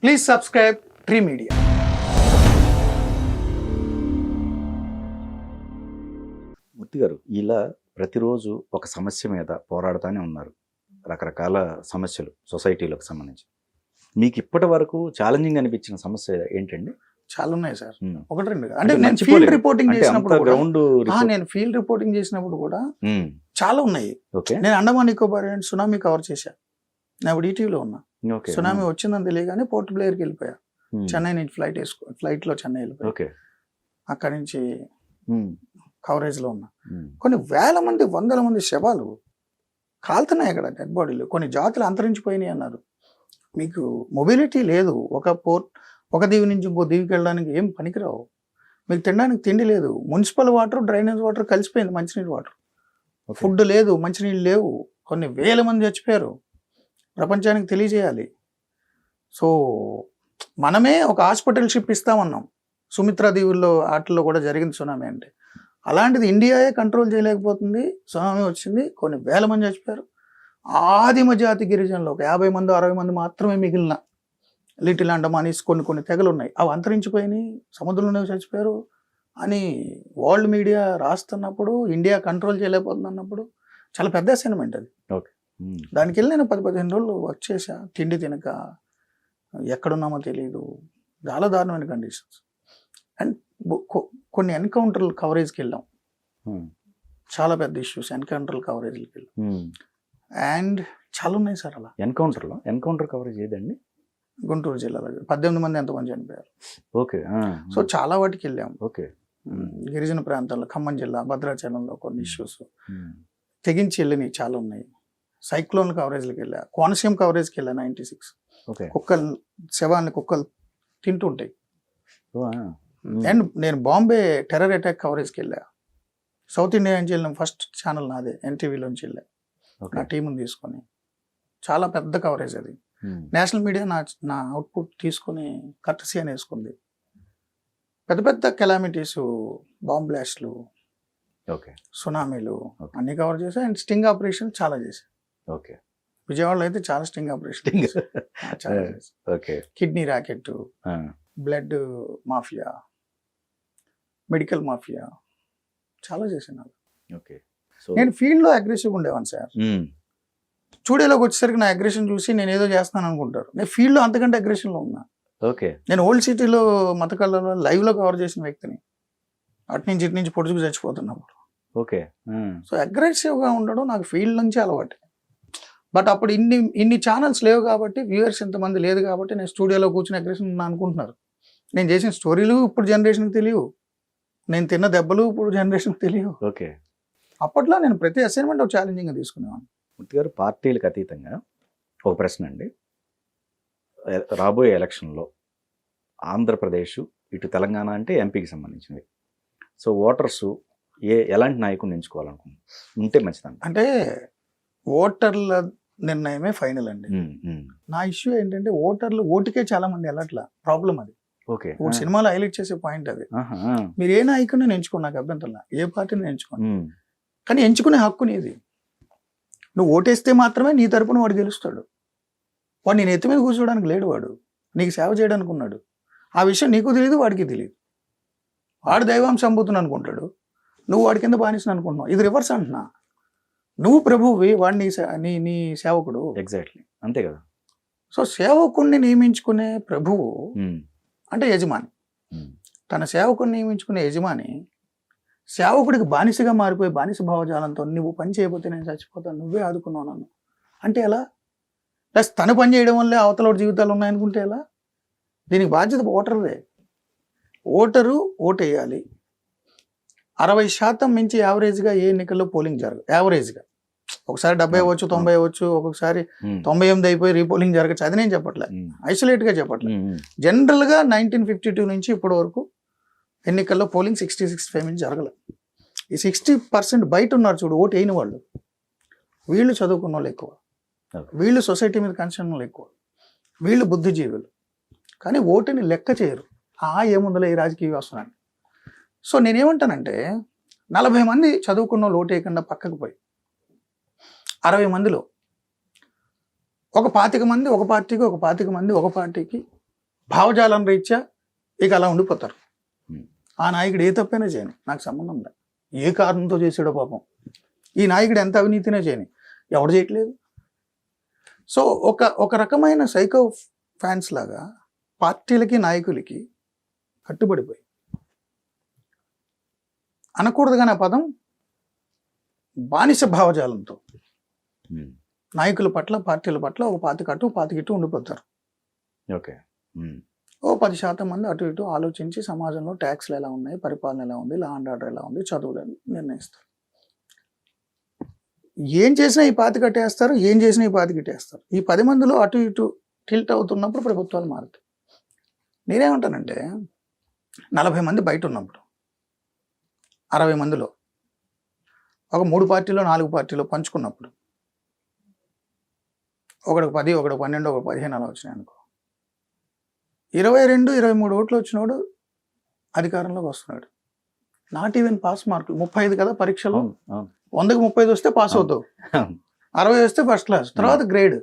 Please subscribe Tree Media. Murthy గారు, ఇలా ప్రతిరోజు ఒక సమస్య మీద పోరాడుతూనే ఉన్నారు. రకరకాల సమస్యలు సొసైటీలకు సంబంధించి. మీకు ఇప్పటి వరకు ఛాలెంజింగ్ అనిపించిన సమస్య ఏంటండి? చాలా ఉన్నాయి సార్. ఉమ్. ఒకటి రెండు కాదు. అంటే నేను ఫీల్డ్ రిపోర్టింగ్ అంటే చేసినప్పుడు అంత కూడా- గ్రౌండ్ నేను ఫీల్డ్ రిపోర్టింగ్ చేసినప్పుడు కూడా ఉమ్, చాలా ఉన్నాయి. ఓకే నేను Andaman Nicobar and tsunami cover చేశా. నేను ఇప్పుడు ఈటీవీలో ఉన్నా. ఓకే సునామీ వచ్చిందని తెలియగానే పోర్ట్ బ్లేయర్కి వెళ్ళిపోయా. ఉమ్, చెన్నై నుంచి ఫ్లైట్ లో చెన్నై వెళ్ళిపోయా. ఓకే అక్కడి నుంచి ఉమ్, కవరేజ్ లో ఉన్నా. ఉమ్, కొన్ని వేల మంది వందల మంది శవాలు కాలుతున్నాయి అక్కడ, డెడ్ బాడీలు. కొన్ని జాతులు అంతరించిపోయినాయి అన్నారు. మీకు మొబిలిటీ లేదు. ఒక దీవి నుంచి ఇంకో దీవికి వెళ్ళడానికి ఏం పనికిరావు. మీకు తినడానికి తిండి లేదు. మున్సిపల్ వాటర్, డ్రైనేజ్ వాటర్ కలిసిపోయింది, మంచినీళ్ళు వాటర్. ఓకే. ఫుడ్ లేదు, మంచినీళ్ళు లేవు. కొన్ని వేల మంది చచ్చిపోయారు. ప్రపంచానికి తెలియజేయాలి. సో మనమే ఒక హాస్పిటల్ షిప్ ఇస్తామన్నాం. సుమిత్రా దీవుల్లో వాటిల్లో కూడా జరిగింది సునామీ. అంటే అలాంటిది ఇండియాయే కంట్రోల్ చేయలేకపోతుంది. సునామీ వచ్చింది, కొన్ని వేల మంది చచ్చిపోయారు. ఆదిమ జాతి గిరిజనులు ఒక 50 మంది 60 మంది మాత్రమే మిగిలిన లిటిల్ అండమానీస్ కొన్ని తెగలు ఉన్నాయి. అవి అంతరించిపోయినాయి, సముద్రంలోనే చచ్చిపోయారు అని వరల్డ్ మీడియా రాస్తున్నప్పుడు, ఇండియా కంట్రోల్ చేయలేకపోతుంది అన్నప్పుడు చాలా పెద్ద అసైన్మెంట్ అది. ఉమ్, దానికి వెళ్ళి నేను 10-15 రోజులు వర్క్ చేశా. తిండి తినక, ఎక్కడున్నామో తెలియదు. చాలా దారుణమైన కండిషన్స్. అండ్ కొన్ని ఎన్కౌంటర్లు కవరేజ్కి వెళ్ళాం. ఉమ్, చాలా పెద్ద ఇష్యూస్ ఎన్కౌంటర్ కవరేజ్కి వెళ్ళాం. ఉమ్. అండ్ చాలా ఉన్నాయి సార్. అలా ఎన్కౌంటర్ కవరేజ్ ఏదండి? గుంటూరు జిల్లాలో 18 మంది ఎంతమంది చనిపోయారు. ఓకే సో చాలా వాటికి వెళ్ళాం. ఓకే గిరిజన ప్రాంతాల్లో, ఖమ్మం జిల్లా భద్రాచలంలో కొన్ని ఇష్యూస్ ఉమ్, తెగించి వెళ్ళినవి చాలా ఉన్నాయి. సైక్లోన్ కవరేజ్కి వెళ్ళా. కోనసీమ కవరేజ్కి వెళ్ళా 96. ఓకే కుక్కలు శవాన్ని కుక్కలు తింటుంటాయి. ఓ, ఆ, అండ్ నేను బాంబే టెర్రర్ అటాక్ కవరేజ్కి వెళ్ళా. సౌత్ ఇండియా నుంచి వెళ్ళిన ఫస్ట్ ఛానల్ నాదే, ఎన్టీవీలోంచి వెళ్ళా ఓకే నా టీంని తీసుకొని. చాలా పెద్ద కవరేజ్ అది. ఉమ్, నేషనల్ మీడియా నా అవుట్పుట్ తీసుకొని కర్టసీ అని వేసుకుంది. పెద్ద పెద్ద కెలామిటీస్, బాంబ్ బ్లాస్ట్లు, ఓకే సునామీలు Okay. అన్ని కవర్ చేశా. అండ్ స్టింగ్ ఆపరేషన్ చాలా చేశా. ఓకే విజయవాడలో అయితే చాలా స్టింగ్ ఆపరేషన్ Sting. చాలా చేశా. ఓకే కిడ్నీ ర్యాకెట్, ఆ, బ్లడ్ మాఫియా, మెడికల్ మాఫియా చాలా చేశాను. ఓకే సో నేను ఫీల్డ్లో అగ్రెసివ్గా ఉండేవాను సార్. ఉమ్, స్టూడియోలోకి వచ్చేసరికి నా అగ్రెషన్ చూసి నేను ఏదో చేస్తాను అనుకుంటారు. నేను ఫీల్డ్లో అంతకంటే అగ్రెషన్లో ఉన్నా. ఓకే నేను ఓల్డ్ సిటీలో మత కళ్ళలో లైవ్లో కవర్ చేసిన వ్యక్తిని. అటు నుంచి ఇటు నుంచి పొడుచుకు చచ్చిపోతున్నప్పుడు. ఓకే ఉమ్, సో అగ్రెసివ్గా ఉండడం నాకు ఫీల్డ్ నుంచి అలవాటు. బట్ అప్పుడు ఇన్ని ఛానల్స్ లేవు కాబట్టి, వ్యూవర్స్ ఇంతమంది లేదు కాబట్టి నేను స్టూడియోలో కూర్చుని అగ్రెషన్ ఉన్నా అనుకుంటున్నారు. నేను చేసిన స్టోరీలు ఇప్పుడు జనరేషన్కి తెలియవు. నేను తిన్న దెబ్బలు ఇప్పుడు జనరేషన్కి తెలియవు. ఓకే అప్పట్లో నేను ప్రతి అసైన్మెంట్ ఒక ఛాలెంజింగ్గా తీసుకునేవాడిని. మూర్తి గారు, పార్టీలకు అతీతంగా ఒక ప్రశ్న అండి. రాబోయే ఎలక్షన్లో ఆంధ్రప్రదేశ్, ఇటు తెలంగాణ అంటే ఎంపీకి సంబంధించినవి. సో ఓటర్స్ ఎలాంటి నాయకుడిని ఎంచుకోవాలనుకుంటున్నారు ఉంటే మంచిదండి? అంటే ఓటర్ల నిర్ణయమే ఫైనల్ అండి. నా ఇష్యూ ఏంటంటే ఓటర్లు ఓటుకే చాలా మంది వెళ్ళట్లా. ప్రాబ్లం అది. ఓకే ఇప్పుడు సినిమాలో హైలైట్ చేసే పాయింట్ అది. ఆహా, మీరు ఏ నాయకుడిని ఎంచుకోండి, నాకు అభ్యంతరం. ఏ పార్టీని ఎంచుకోండి, ఉమ్, కానీ ఎంచుకునే హక్కు నీది. నువ్వు ఓటేస్తే మాత్రమే నీ తరపున వాడు గెలుస్తాడు. వాడు నేను ఎత్తి మీద కూర్చోడానికి లేడు. వాడు నీకు సేవ చేయడానికి ఉన్నాడు. ఆ విషయం నీకు తెలియదు, వాడికి తెలియదు. వాడు దైవాంశ సంబూతుని అనుకుంటాడు, నువ్వు వాడి కింద బానిసని అనుకుంటున్నావు. ఇది రివర్స్ అంటున్నా. నువ్వు ప్రభువువి, వాడు నీ సేవకుడు. ఎగ్జాక్ట్లీ అంతే కదా. సో సేవకుణ్ణి నియమించుకునే ప్రభువు ఉమ్, అంటే యజమాని. ఉమ్, తన సేవకుని నియమించుకునే యజమాని సేవకుడికి బానిసగా మారిపోయి బానిస భావజాలంతో నువ్వు పని చేయకపోతే నేను చచ్చిపోతాను, నువ్వే ఆదుకున్నావు నన్ను అంటే ఎలా? ప్లస్ తను పని చేయడం వల్లే అవతల జీవితాలు ఉన్నాయనుకుంటే ఎలా? దీనికి బాధ్యత ఓటర్దే. ఓటరు ఓటు వేయాలి. 60% మించి యావరేజ్గా ఏ ఎన్నికల్లో పోలింగ్ జరగదు. యావరేజ్గా ఒకసారి 70 అవ్వచ్చు, 90 అవ్వచ్చు, ఒక్కొక్కసారి 98 అయిపోయి రీపోలింగ్ జరగచ్చు. అది నేను చెప్పట్లే, ఐసోలేట్గా చెప్పట్లే. జనరల్గా 1952 నుంచి ఇప్పటి వరకు ఎన్నికల్లో పోలింగ్ 60-65 నుంచి జరగలేదు. ఈ 60% బయట ఉన్నారు చూడు, ఓటు వేయని వాళ్ళు. వీళ్ళు చదువుకున్న వాళ్ళు ఎక్కువ, వీళ్ళు సొసైటీ మీద కన్సర్న్ వాళ్ళు ఎక్కువ, వీళ్ళు బుద్ధిజీవులు. కానీ ఓటుని లెక్క చేయరు. ఏముందలే ఈ రాజకీయ వ్యవస్థ. సో నేనేమంటానంటే 40 మంది చదువుకున్న వాళ్ళు ఓటు వేయకుండా పక్కకు పోయి 60 మందిలో ఒక 25 మంది ఒక పార్టీకి, ఒక 25 మంది ఒక పార్టీకి భావజాలం రీత్యా ఇక అలా ఉండిపోతారు. Hmm. ఆ నాయకుడు ఏ తప్పైనా చేయని, నాకు సంబంధం లేదు. ఏ కారణంతో చేసాడో పాపం. ఈ నాయకుడు ఎంత అవినీతినే చేయని, ఎవడు చేయట్లేదు. సో ఒక రకమైన సైకో ఫ్యాన్స్ లాగా పార్టీలకి నాయకులకి కట్టుబడిపోయి, అనకూడదు కానీ ఆ పదం, బానిస భావజాలంతో Hmm. నాయకుల పట్ల పార్టీల పట్ల ఒక పాతికిట్టు ఉండిపోతారు. ఓకే. Hmm. ఓ 10% మంది అటు ఇటు ఆలోచించి సమాజంలో ట్యాక్స్లు ఎలా ఉన్నాయి, పరిపాలన ఎలా ఉంది, లా అండ్ ఆర్డర్ ఎలా ఉంది, చదువులు నిర్ణయిస్తారు. ఏం చేసినా ఈ పాతికట్టేస్తారు, ఏం చేసినా ఈ పాతికట్టేస్తారు. ఈ 10 మందిలో అటు ఇటు టిల్ట్ అవుతున్నప్పుడు ప్రభుత్వాలు మారుతాయి. నేనేమంటానంటే 40 మంది బయట ఉన్నప్పుడు 60 మందిలో ఒక 3 పార్టీలో 4 పార్టీలో పంచుకున్నప్పుడు ఒకడికి 10, ఒకడికి 12, ఒకటి 15 అలా వచ్చినాయి అనుకో, 22, 23 ఓట్లు వచ్చినోడు అధికారంలోకి వస్తున్నాడు. నాట్ ఈవెన్ పాస్ మార్కులు 35 కదా పరీక్షలు, 100కి 35 వస్తే పాస్ అవుతావు, 60 వస్తే ఫస్ట్ క్లాస్, తర్వాత గ్రేడ్.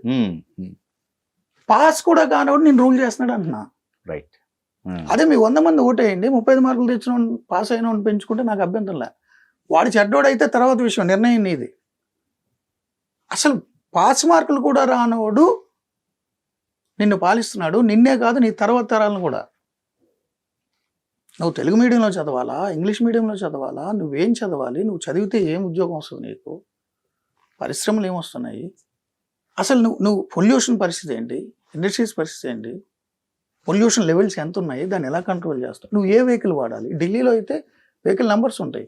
పాస్ కూడా కానివాడు నేను రూల్ చేస్తున్నాడు అంటున్నా. రైట్. అదే మీ 100 మంది ఓటేయండి, 35 మార్కులు తెచ్చిన పాస్ అయిన పెంచుకుంటే నాకు అభ్యంతరం లే. వాడు చెడ్డోడైతే తర్వాత విషయం, నిర్ణయం నీది. అసలు పాస్ మార్కులు కూడా రానవాడు నిన్ను పాలిస్తున్నాడు. నిన్నే కాదు, నీ తర్వాత తరాలను కూడా. నువ్వు తెలుగు మీడియంలో చదవాలా, ఇంగ్లీష్ మీడియంలో చదవాలా, నువ్వేం చదవాలి, నువ్వు చదివితే ఏం ఉద్యోగం వస్తుంది నీకు, పరిశ్రమలు ఏమొస్తున్నాయి, అసలు నువ్వు పొల్యూషన్ పరిస్థితి ఏంటి, ఇండస్ట్రీస్ పరిస్థితి ఏంటి, పొల్యూషన్ లెవెల్స్ ఎంత ఉన్నాయి, దాన్ని ఎలా కంట్రోల్ చేస్తావు, నువ్వు ఏ వెహికల్ వాడాలి. ఢిల్లీలో అయితే వెహికల్ నెంబర్స్ ఉంటాయి,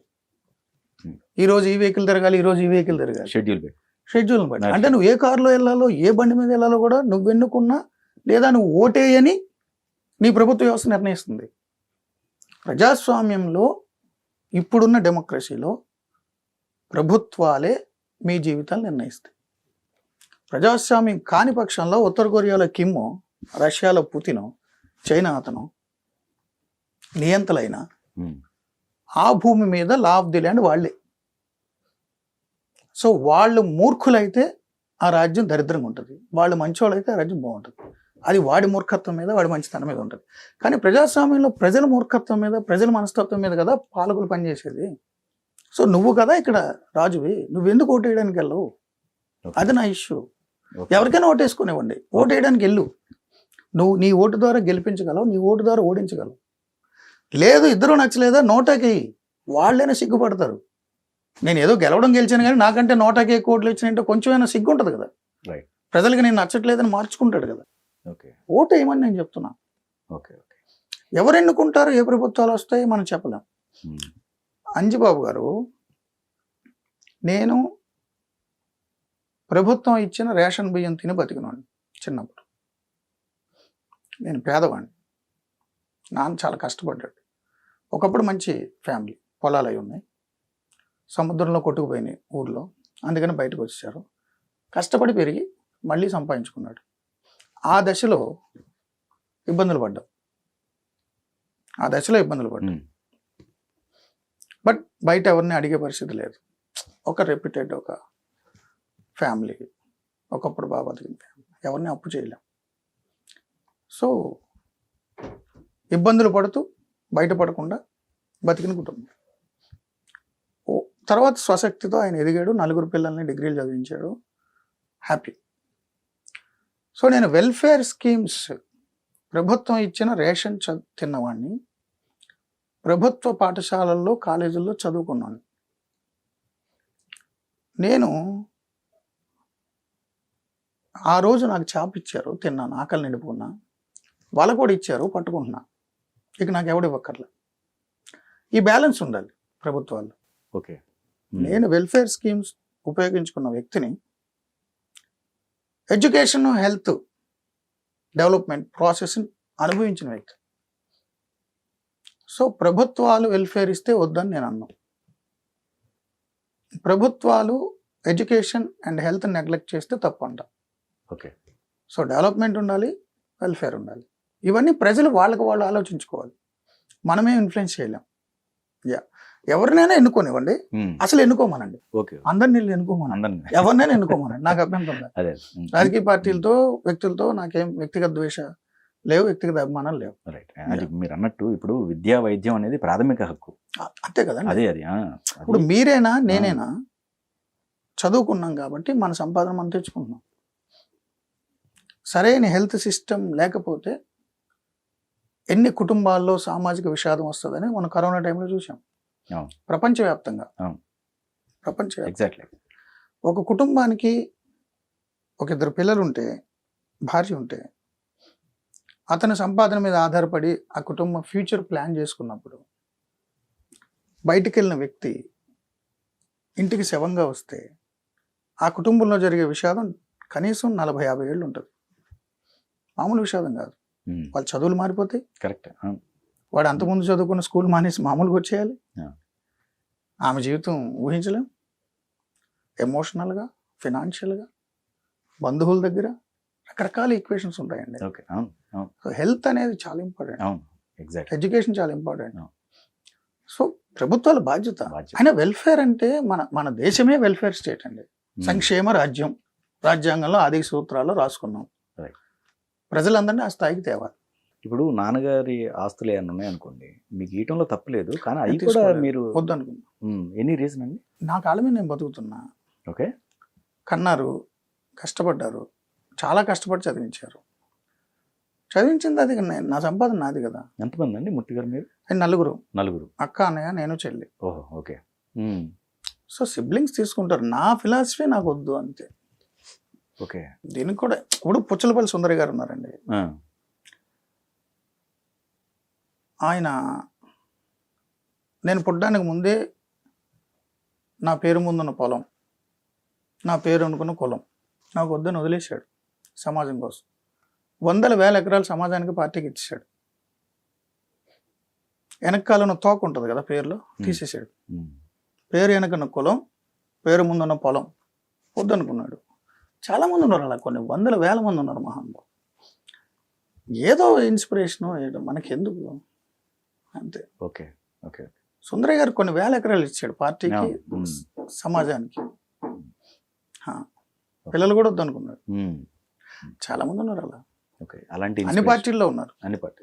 ఈరోజు ఈ వెహికల్ తిరగాలి, ఈరోజు ఈ వెహికల్ తిరగాలి, షెడ్యూల్ బట్టి. అంటే నువ్వు ఏ కారులో వెళ్ళాలో, ఏ బండి మీద వెళ్ళాలో కూడా నువ్వు ఎన్నుకున్నా లేదా నువ్వు ఓటేయని నీ ప్రభుత్వ వ్యవస్థ నిర్ణయిస్తుంది. ప్రజాస్వామ్యంలో, ఇప్పుడున్న డెమోక్రసీలో ప్రభుత్వాలే మీ జీవితాలు నిర్ణయిస్తాయి. ప్రజాస్వామ్యం కాని పక్షంలో ఉత్తర కొరియాలో కిమ్, రష్యాలో పుతిన్, చైనా అతను నియంతలైన ఆ భూమి మీద లా ఆఫ్ ది ల్యాండ్ వాళ్ళే. సో వాళ్ళు మూర్ఖులైతే ఆ రాజ్యం దరిద్రంగా ఉంటుంది, వాళ్ళు మంచోళ్ళైతే ఆ రాజ్యం బాగుంటుంది. అది వాడి మూర్ఖత్వం మీద, వాడి మంచితనం మీద ఉంటుంది. కానీ ప్రజాస్వామ్యంలో ప్రజల మూర్ఖత్వం మీద, ప్రజల మనస్తత్వం మీద కదా పాలకులు పనిచేసేది. సో నువ్వు కదా ఇక్కడ రాజువి, నువ్వెందుకు ఓటేయడానికి వెళ్ళవు, అది నా ఇష్యూ. ఎవరికైనా ఓటేసుకునేవ్వండి, ఓటేయడానికి వెళ్ళు. నువ్వు నీ ఓటు ద్వారా గెలిపించగలవు, నీ ఓటు ద్వారా ఓడించగలవు. లేదు ఇద్దరు నచ్చలేదా, నోటాకి వాళ్ళైనా సిగ్గుపడతారు. నేను ఏదో గెలవడం గెలిచాను కానీ నాకంటే నోటాకి ఎక్కువ ఓట్లు వచ్చినాయంటే కొంచెమైనా సిగ్గు ఉంటుంది కదా. ప్రజలకి నేను నచ్చట్లేదని మార్చుకుంటాడు కదా. ఓటు వేయమని నేను చెప్తున్నా. ఎవరు ఎన్నుకుంటారు, ఏ ప్రభుత్వాలు వస్తాయి మనం చెప్పలేం. అంజిబాబు గారు, నేను ప్రభుత్వం ఇచ్చిన రేషన్ బియ్యం తిని బతికినాను చిన్నప్పుడు. నేను పేదవాడిని, నాన్న చాలా కష్టపడ్డాడు. ఒకప్పుడు మంచి ఫ్యామిలీ, పొలాలు అవి ఉన్నాయి, సముద్రంలో కొట్టుకుపోయినాయి ఊర్లో, అందుకని బయటకు వచ్చేసారు. కష్టపడి పెరిగి మళ్ళీ సంపాదించుకున్నాడు. ఆ దశలో ఇబ్బందులు పడ్డాం, బట్ బయట ఎవరిని అడిగే పరిస్థితి లేదు. ఒక రెప్యూటెడ్ ఒక ఫ్యామిలీ, ఒకప్పుడు బాగా బతికిన ఫ్యామిలీ, ఎవరిని అప్పు చేయలేం. సో ఇబ్బందులు పడుతూ బయటపడకుండా బతికిన కుటుంబం. తర్వాత స్వశక్తితో ఆయన ఎదిగాడు, 4 పిల్లల్ని డిగ్రీలు చదివించాడు, హ్యాపీ. సో నేను వెల్ఫేర్ స్కీమ్స్, ప్రభుత్వం ఇచ్చిన రేషన్ తిన్నవాడిని, ప్రభుత్వ పాఠశాలల్లో కాలేజీల్లో చదువుకున్నాను. నేను ఆ రోజు నాకు చాప ఇచ్చారు, తిన్నాను, ఆకలి నిండుకున్నా, వాళ్ళ కూడా ఇచ్చారు, పట్టుకుంటున్నా, ఇక నాకు ఎవడు ఇవ్వక్కర్లే. ఈ బ్యాలెన్స్ ఉండాలి ప్రభుత్వాలు. ఓకే. నేను వెల్ఫేర్ స్కీమ్స్ ఉపయోగించుకున్న వ్యక్తిని, ఎడ్యుకేషన్, హెల్త్ డెవలప్మెంట్ ప్రాసెస్ అనుభవించిన వ్యక్తి. సో ప్రభుత్వాలు వెల్ఫేర్ ఇస్తే వద్దని నేను అన్నాను. ప్రభుత్వాలు ఎడ్యుకేషన్ అండ్ హెల్త్ నెగ్లెక్ట్ చేస్తే తప్పంట. ఓకే. సో డెవలప్మెంట్ ఉండాలి, వెల్ఫేర్ ఉండాలి. ఇవన్నీ ప్రజలు వాళ్ళకి వాళ్ళు ఆలోచించుకోవాలి, మనమే ఇన్ఫ్లుయెన్స్ చేయలేం. ఎవరినైనా ఎన్నుకోనివ్వండి, అసలు ఎన్నుకోమనండి, అందరిని ఎన్నుకోమనండి, ఎవరినైనా ఎన్నుకోమనండి, నాకు అభ్యంతరం లేదు. రాజకీయ పార్టీలతో, వ్యక్తులతో నాకేం వ్యక్తిగత ద్వేష లేవు, వ్యక్తిగత అభిమానాలు లేవు. రైట్. అది మీరు అన్నట్టు ఇప్పుడు విద్యా వైద్యం అనేది ప్రాథమిక హక్కు. అంతే కదండి. అది ఇప్పుడు మీరేనా నేనేనా చదువుకున్నాం కాబట్టి మన సంపాదన మనం తెచ్చుకుంటున్నాం. సరైన హెల్త్ సిస్టమ్ లేకపోతే ఎన్ని కుటుంబాల్లో సామాజిక విషాదం వస్తుందని మనం కరోనా టైంలో చూసాం. అవును. ప్రపంచవ్యాప్తంగా. అవును. ప్రపంచవ్యాప్తంగా ఎగ్జాక్ట్లీ. ఒక కుటుంబానికి ఒక 2 పిల్లలు ఉంటే, భార్య ఉంటే, అతని సంపాదన మీద ఆధారపడి ఆ కుటుంబం ఫ్యూచర్ ప్లాన్ చేసుకున్నప్పుడు బయటికి వెళ్ళిన వ్యక్తి ఇంటికి శవంగా వస్తే ఆ కుటుంబంలో జరిగే విషాదం కనీసం 40-50 ఏళ్ళు ఉంటుంది. మామూలు విషాదం కాదు. వాళ్ళ చదువులు మారిపోతాయి. కరెక్ట్. వాడు అంతకుముందు చదువుకున్న స్కూల్ మానేసి మామూలుగా వచ్చేయాలి. ఆమె జీవితం ఊహించలేం. ఎమోషనల్గా, ఫినాన్షియల్గా, బంధువుల దగ్గర రకరకాల ఈక్వేషన్స్ ఉంటాయండి. సో హెల్త్ అనేది చాలా ఇంపార్టెంట్. ఎడ్యుకేషన్ చాలా ఇంపార్టెంట్. సో ప్రభుత్వాల బాధ్యత. అయినా వెల్ఫేర్ అంటే మన దేశమే వెల్ఫేర్ స్టేట్ అండి. సంక్షేమ రాజ్యం రాజ్యాంగంలో ఆది సూత్రాల్లో రాసుకున్నాం. ప్రజలందరినీ ఆ స్థాయికి తేవాలి. ఇప్పుడు నాన్నగారి ఆస్తులు ఏమన్నా ఉన్నాయనుకోండి, మీకు ఇయటంలో తప్పలేదు, కానీ అవి కూడా మీరు వద్దనుకున్నా. ఎనీ రీజన్ అండి? నా కాళ్ళ మీద నేను బతుకుతున్నా. ఓకే. కన్నారు, కష్టపడ్డారు, చాలా కష్టపడి చదివించారు. చదివించింది అది నా సంపాదన నాది కదా. ఎంతమంది అండి మూర్తి గారు మీరు? నలుగురు. అక్క, అన్నయ్య, నేను, చెల్లి. ఓహో, ఓకే. సో సిబ్లింగ్స్ తీసుకుంటారు. నా ఫిలాసఫీ నాకు వద్దు అంతే. ఓకే. దీనికి కూడా ఇప్పుడు పుచ్చలపల్లి సుందరి గారు ఉన్నారండి. ఆయన నేను పుట్టడానికి ముందే నా పేరు ముందున్న పొలం, నా పేరు అనుకున్న కులం నాకు వద్దని వదిలేశాడు సమాజం కోసం. 100,000 ఎకరాలు సమాజానికి, పార్టీకి ఇచ్చేసాడు. వెనకాలన్న తోక ఉంటుంది కదా పేరులో, తీసేసాడు. పేరు వెనకన్న కులం, పేరు ముందున్న పొలం వద్దనుకున్నాడు. చాలామంది ఉన్నారు అలా, కొన్ని 100,000 మంది ఉన్నారు మహానుభావులు. ఏదో ఇన్స్పిరేషను ఏదో మనకి ఎందుకు అంతే. ఓకే. ఓకే. సుందరయ్య గారు కొన్ని 1,000 ఎకరాలు ఇచ్చాడు పార్టీకి, సమాజానికి. పిల్లలు కూడా వద్దనుకున్నాడు. చాలా మంది ఉన్నారు అలా. అలాంటి అన్ని పార్టీల్లో ఉన్నారు. అన్ని పార్టీ